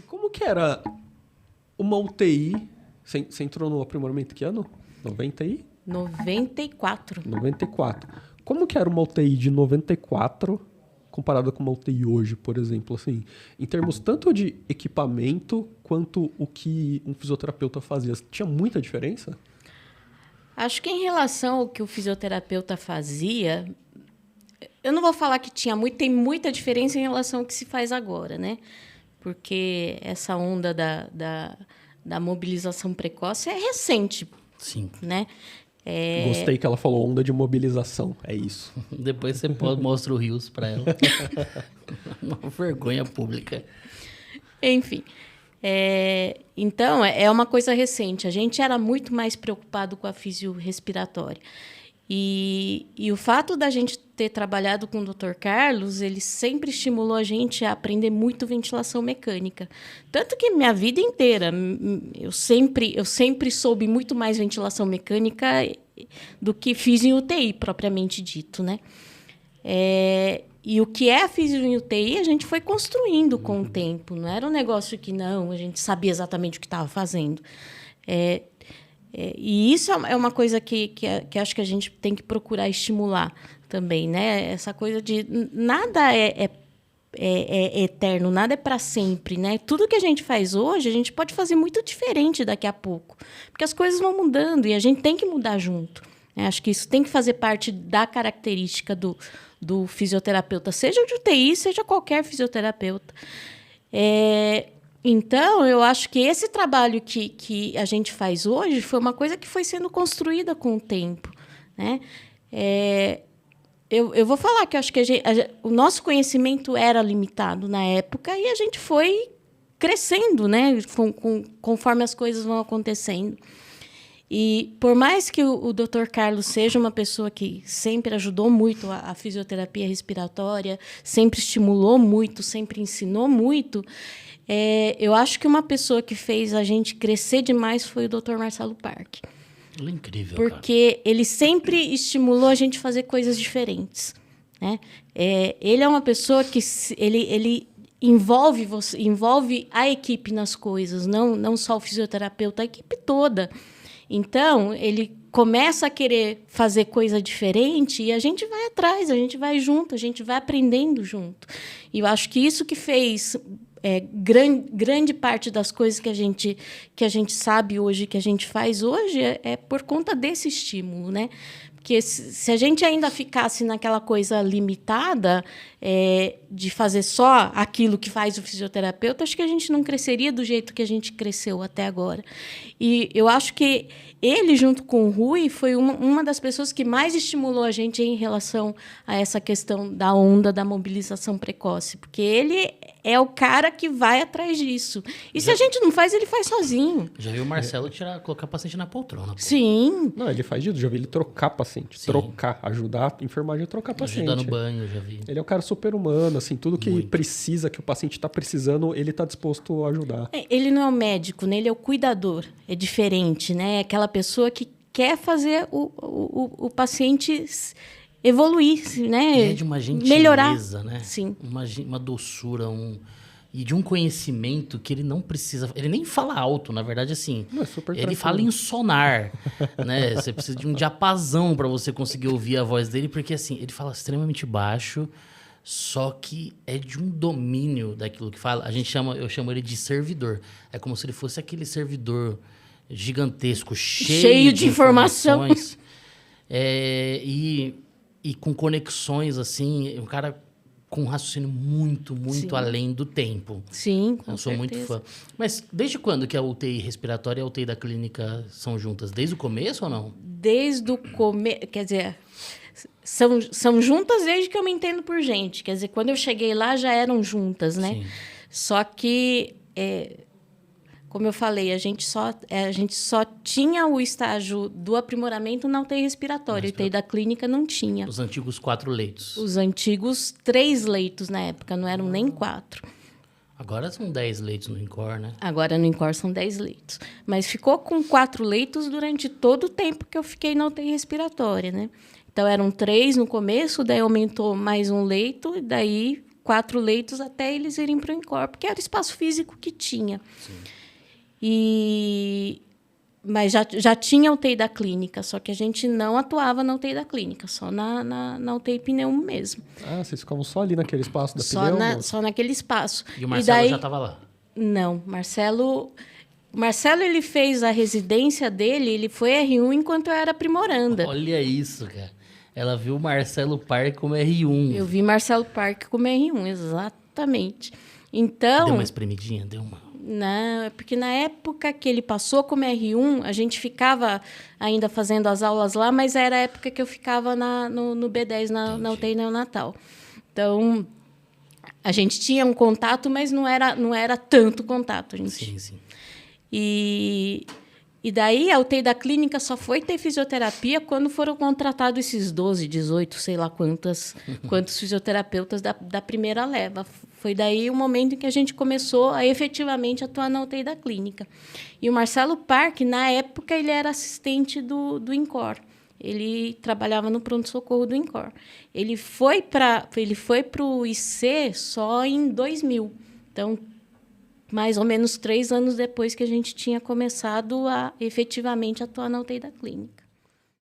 E como que era uma UTI? Você entrou no aprimoramento que ano? 90 aí? 94. 94. Como que era uma UTI de 94 comparada com uma UTI hoje, por exemplo? Assim, em termos tanto de equipamento quanto o que um fisioterapeuta fazia. Tinha muita diferença? Acho que em relação ao que o fisioterapeuta fazia, eu não vou falar que tem muita diferença em relação ao que se faz agora, né? Porque essa onda da mobilização precoce é recente. Sim. Né? Gostei que ela falou onda de mobilização. É isso. Depois você mostra o Rios para ela. Uma vergonha pública. Enfim. Então, é uma coisa recente. A gente era muito mais preocupado com a fisiorrespiratória. E o fato da gente ter trabalhado com o Dr. Carlos, ele sempre estimulou a gente a aprender muito ventilação mecânica. Tanto que minha vida inteira, eu sempre soube muito mais ventilação mecânica do que fisio em UTI, propriamente dito, né? E o que é a fisio em UTI, a gente foi construindo com o tempo. Não era um negócio que a gente sabia exatamente o que estava fazendo. E isso é uma coisa que acho que a gente tem que procurar estimular também, né? Essa coisa de nada é eterno, nada é para sempre, né? Tudo que a gente faz hoje, a gente pode fazer muito diferente daqui a pouco, porque as coisas vão mudando e a gente tem que mudar junto, né? Acho que isso tem que fazer parte da característica do fisioterapeuta, seja de UTI, seja qualquer fisioterapeuta. Então, eu acho que esse trabalho que a gente faz hoje foi uma coisa que foi sendo construída com o tempo, né? Eu vou falar que eu acho que o nosso conhecimento era limitado na época e a gente foi crescendo, né? Conforme as coisas vão acontecendo. E, por mais que o Dr. Carlos seja uma pessoa que sempre ajudou muito a fisioterapia respiratória, sempre estimulou muito, sempre ensinou muito, eu acho que uma pessoa que fez a gente crescer demais foi o Dr. Marcelo Parque. Ele é incrível, porque ele sempre estimulou a gente a fazer coisas diferentes, né? Ele é uma pessoa que ele envolve a equipe nas coisas, não só o fisioterapeuta, a equipe toda. Então, ele começa a querer fazer coisa diferente e a gente vai atrás, a gente vai junto, a gente vai aprendendo junto. E eu acho que isso que fez grande parte das coisas que a gente sabe hoje, que a gente faz hoje, é por conta desse estímulo, né? Porque se a gente ainda ficasse naquela coisa limitada de fazer só aquilo que faz o fisioterapeuta, acho que a gente não cresceria do jeito que a gente cresceu até agora. E eu acho que ele, junto com o Rui, foi uma das pessoas que mais estimulou a gente em relação a essa questão da onda da mobilização precoce, porque ele é o cara que vai atrás disso. E se a gente não faz, ele faz sozinho. Já viu o Marcelo colocar paciente na poltrona. Pô. Sim. Não, ele faz isso. Já vi ele trocar paciente. Sim. Ajudar a enfermagem a trocar paciente. Ajudar no banho, já vi. Ele é um cara super humano, assim, tudo que precisa, que o paciente está precisando, ele está disposto a ajudar. Ele não é o médico, né? Ele é o cuidador. É diferente, né? É aquela pessoa que quer fazer o paciente evoluir, né? E é de uma gentileza, melhorar, né? Sim. Uma doçura, e de um conhecimento que ele não precisa... Ele nem fala alto, na verdade, assim. Não, é super ele fala em sonar, né? Você precisa de um diapasão para você conseguir ouvir a voz dele, porque, assim, ele fala extremamente baixo, só que é de um domínio daquilo que fala. Eu chamo ele de servidor. É como se ele fosse aquele servidor gigantesco, cheio de informações. E com conexões, assim, um cara com um raciocínio muito além do tempo. Sim, com Eu sou certeza. muito fã. Mas desde quando que a UTI respiratória e a UTI da clínica são juntas? Desde o começo ou não? Desde o começo, quer dizer, são juntas desde que eu me entendo por gente. Quer dizer, quando eu cheguei lá já eram juntas, né? Sim. Só que... como eu falei, a gente só tinha o estágio do aprimoramento na UTI respiratória. A UTI da clínica não tinha. Os antigos 4 leitos. Os antigos 3 leitos na época, não eram nem 4. Agora são 10 leitos no INCOR, né? Agora no INCOR são 10 leitos. Mas ficou com 4 leitos durante todo o tempo que eu fiquei na UTI respiratória, né? Então, eram 3 no começo, daí aumentou mais um leito, e daí 4 leitos até eles irem para o INCOR, porque era o espaço físico que tinha. Mas já tinha UTI da clínica, só que a gente não atuava na UTI da clínica, só na UTI pneumo mesmo. Ah, vocês ficavam só ali naquele espaço da pneumo? Só naquele espaço. E o Marcelo já estava lá? Não, Marcelo ele fez a residência dele, ele foi R1 enquanto eu era aprimoranda. Olha isso, cara. Ela viu o Marcelo Parque como R1. Eu vi Marcelo Parque como R1, exatamente. Então... Deu uma espremidinha? Deu uma... Não, é porque na época que ele passou como R1, a gente ficava ainda fazendo as aulas lá, mas era a época que eu ficava no B10, na UTI neonatal. Então, a gente tinha um contato, mas não era tanto contato. Sim, sim. E daí a UTI da clínica só foi ter fisioterapia quando foram contratados esses 12, 18, sei lá quantos fisioterapeutas da primeira leva. Foi daí o momento em que a gente começou a efetivamente atuar na UTI da clínica. E o Marcelo Parque, na época, ele era assistente do INCOR. Ele trabalhava no pronto-socorro do INCOR. Ele foi para o IC só em 2000. Então, mais ou menos 3 anos depois que a gente tinha começado a efetivamente atuar na UTI da clínica.